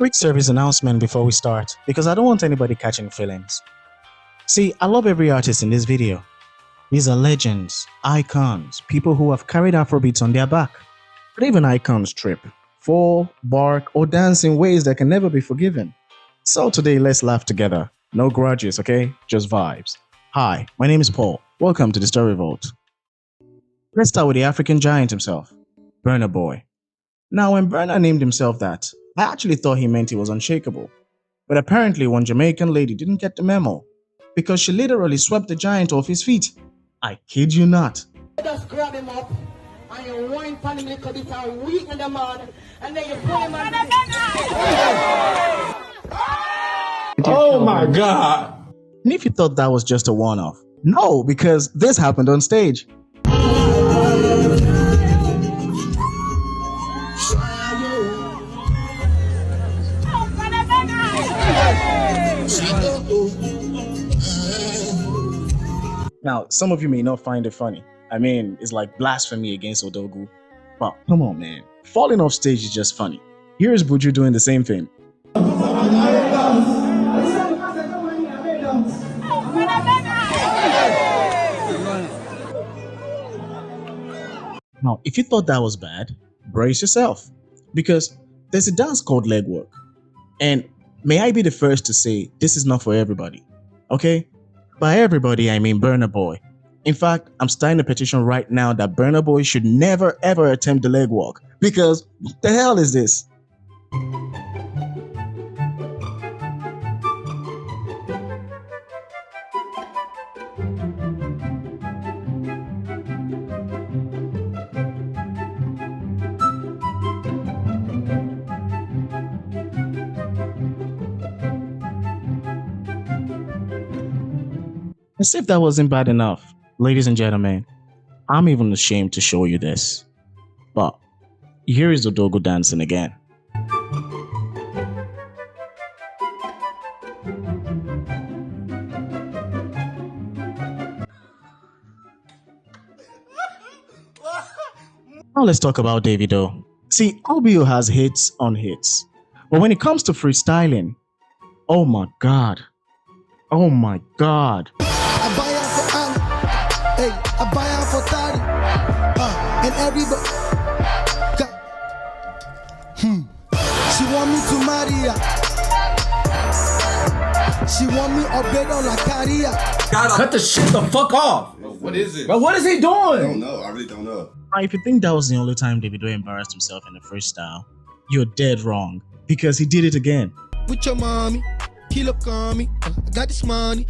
Quick service announcement before we start, because I don't want anybody catching feelings. See, I love every artist in this video. These are legends, icons, people who have carried Afrobeats on their back. But even icons trip, fall, bark, or dance in ways that can never be forgiven. So today, let's laugh together. No grudges, okay? Just vibes. Hi, my name is Paul. Welcome to the Story Vault. Let's start with the African giant himself, Burna Boy. Now, when Burna named himself that, I actually thought he meant he was unshakable. But apparently one Jamaican lady didn't get the memo, because she literally swept the giant off his feet. I kid you not. Just grab him up and you wine pan him little bit and weaken the man and then you pull him and Oh my God! And if you thought that was just a one-off, no, because this happened on stage. Now, some of you may not find it funny. I mean, it's like blasphemy against Odogu. But come on, man. Falling off stage is just funny. Here's Buju doing the same thing. Now, if you thought that was bad, brace yourself. Because there's a dance called leg work. And may I be the first to say, this is not for everybody. Okay? By everybody, I mean Burna Boy. In fact, I'm starting a petition right now that Burna Boy should never ever attempt the leg walk. Because what the hell is this? As if that wasn't bad enough, ladies and gentlemen, I'm even ashamed to show you this. But here is Odogo dancing again. Now let's talk about Davido. See, OBO has hits on hits. But when it comes to freestyling, oh my God. Oh my God. I buy out for Ali, hey, I buy out for Tari, and everybody. She want me to marry her. She want me a bed on la career. Cut the shit the fuck off! Bro, what is it? Bro, what is he I doing? don't know. I really don't know. Now, if you think that was the only time Davido embarrassed himself in the freestyle, you're dead wrong, because he did it again. With your mommy, kilo call me. I got this money,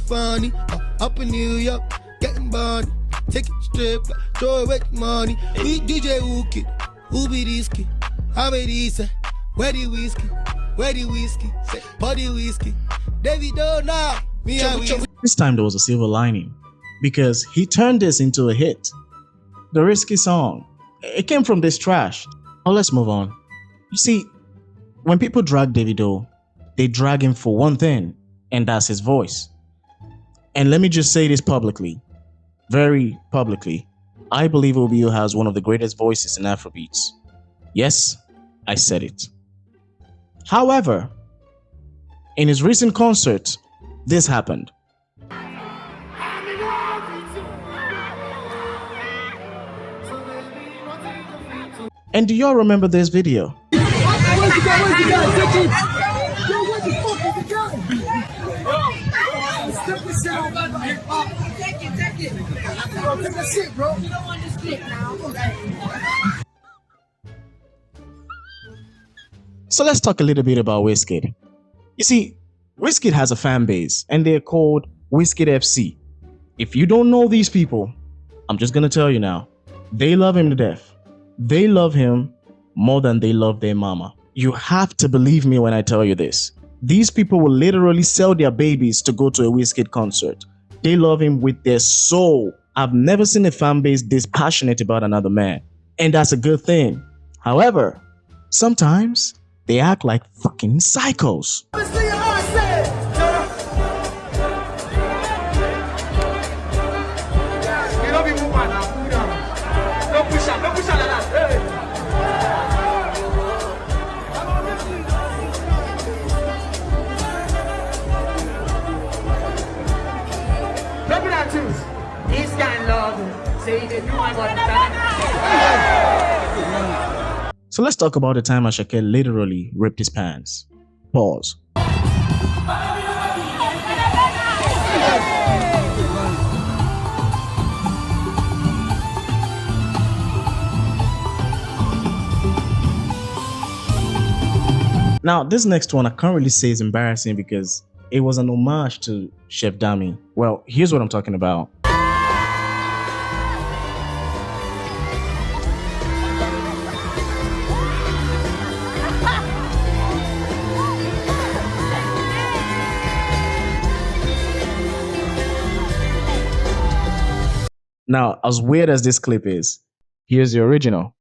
funny. Up in New York, getting money. Take it strip, throw away the money. We DJ Wizkid, who be this kid? How be this? Where the whiskey? Where the whiskey? Body whiskey. Davido now. Me and we. This time there was a silver lining, because he turned this into a hit. The Risky song. It came from this trash. Now let's move on. You see, when people drag Davido, they drag him for one thing, and that's his voice. And let me just say this publicly, very publicly, I believe OBO has one of the greatest voices in Afrobeats. Yes, I said it. However, in his recent concert, this happened. And do y'all remember this video? So let's talk a little bit about Wizkid. You see, Wizkid has a fan base and they're called Wizkid FC. If you don't know these people, I'm just gonna tell you now, they love him to death. They love him more than they love their mama. You have to believe me when I tell you this. These people will literally sell their babies to go to a Wizkid concert. They love him with their soul. I've never seen a fan base this passionate about another man. And that's a good thing. However, sometimes they act like fucking psychos. So let's talk about the time Asake literally ripped his pants. Pause. Now, this next one I can't really say is embarrassing because it was an homage to Chef Dami. Well, here's what I'm talking about. Now, as weird as this clip is, here's the original.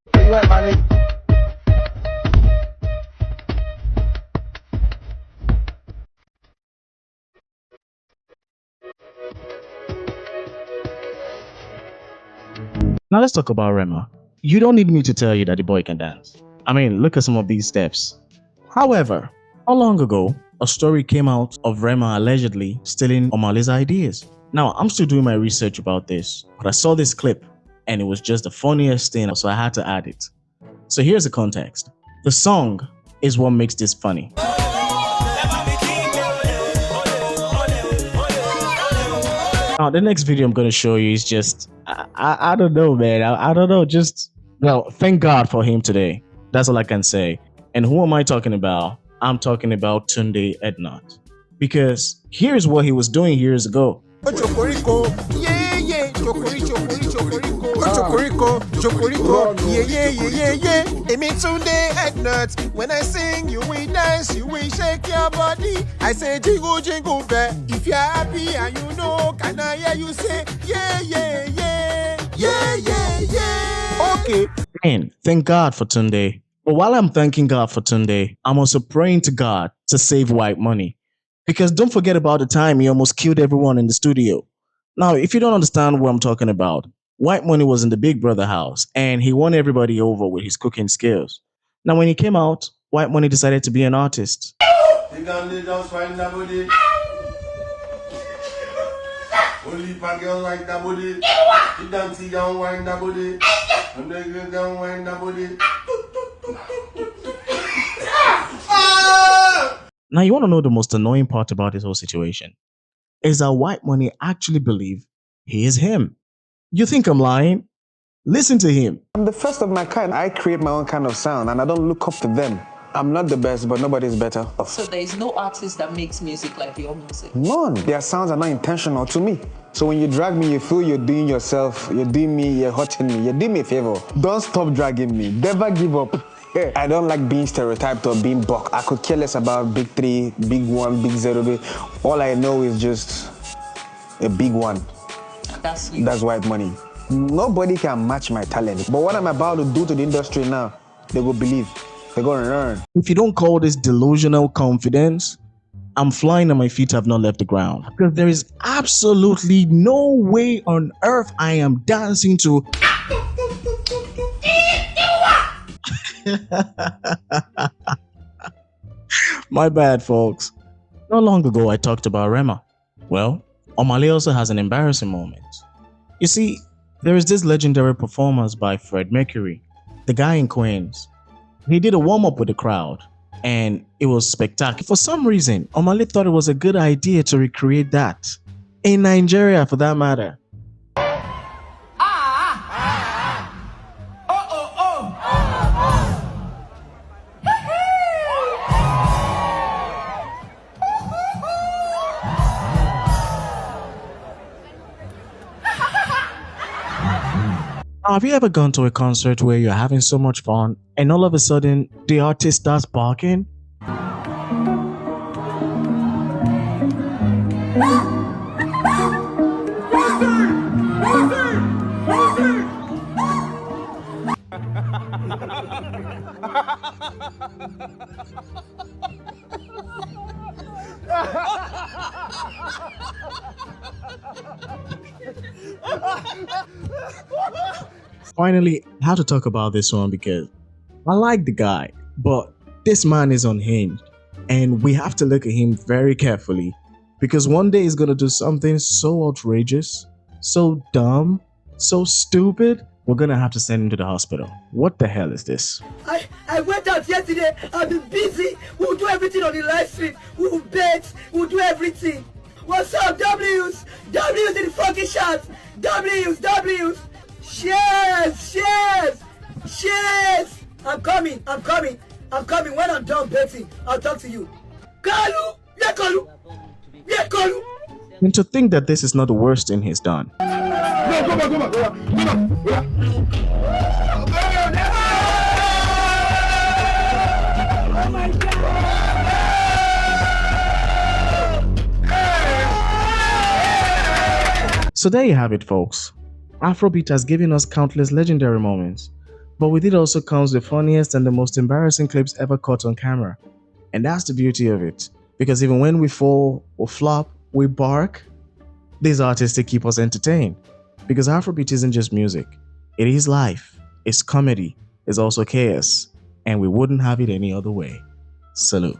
Now let's talk about Rema. You don't need me to tell you that the boy can dance. I mean, look at some of these steps. However, not long ago, a story came out of Rema allegedly stealing Omahlay's ideas. Now, I'm still doing my research about this, but I saw this clip and it was just the funniest thing, so I had to add it. So here's the context. The song is what makes this funny. Now, the next video I'm going to show you is just, I don't know, man. I don't know. Just, well, thank God for him today. That's all I can say. And who am I talking about? I'm talking about Tunde Ednut. Because here's what he was doing years ago. Chocoricó, yeah, yeah, chocoricó, yeah. It means Tunde Ednut. When I sing, you will dance, you will shake your body. I say jingle, jingle bell. If you're happy and you know, can I hear you say, yeah. Okay. Man, thank God for Tunde. But while I'm thanking God for Tunde, I'm also praying to God to save white money. Because don't forget about the time he almost killed everyone in the studio. Now, if you don't understand what I'm talking about, White Money was in the Big Brother house and he won everybody over with his cooking skills. Now, when he came out, White Money decided to be an artist. Only if a girl like that body, she dance, she don't wind that body, and the girl don't wind that body. Now, you want to know the most annoying part about this whole situation? Is that White Money actually believe he is him. You think I'm lying? Listen to him. I'm the first of my kind. I create my own kind of sound and I don't look up to them. I'm not the best, but nobody's better. So there is no artist that makes music like your music? None. Their sounds are not intentional to me. So when you drag me, you feel you're doing yourself, you're doing me, you're hurting me, you're doing me a favor. Don't stop dragging me. Never give up. I don't like being stereotyped or being buck. I could care less about big three, big one, big zero. All I know is just a big one. That's you. That's White Money. Nobody can match my talent. But what I'm about to do to the industry now, they will believe. They're going to learn. If you don't call this delusional confidence, I'm flying and my feet have not left the ground. Because there is absolutely no way on earth I am dancing to... My bad, folks. Not long ago, I talked about Rema. Well, Omahlay also has an embarrassing moment. You see, there is this legendary performance by Fred Mercury, the guy in Queens. He did a warm-up with the crowd, and it was spectacular. For some reason, Omahlay thought it was a good idea to recreate that. In Nigeria, for that matter. Now, have you ever gone to a concert where you're having so much fun and all of a sudden the artist starts barking? Finally, I have to talk about this one because I like the guy, but this man is unhinged and we have to look at him very carefully because one day he's going to do something so outrageous, so dumb, So stupid, we're gonna have to send him to the hospital. What the hell is this? I went out yesterday. I've been busy. We'll do everything on the live stream. We'll bet. We'll do everything. What's up, W's? W's in the fucking shots. W's. Cheers. I'm coming. When I'm done betting, I'll talk to you. Kalu. And to think that this is not the worst thing he's done. So there you have it, folks. Afrobeat has given us countless legendary moments, but with it also comes the funniest and the most embarrassing clips ever caught on camera. And that's the beauty of it, because even when we fall or flop, we bark. These artists, they keep us entertained, because Afrobeat isn't just music. It is life, it's comedy, it's also chaos, and we wouldn't have it any other way. Salute.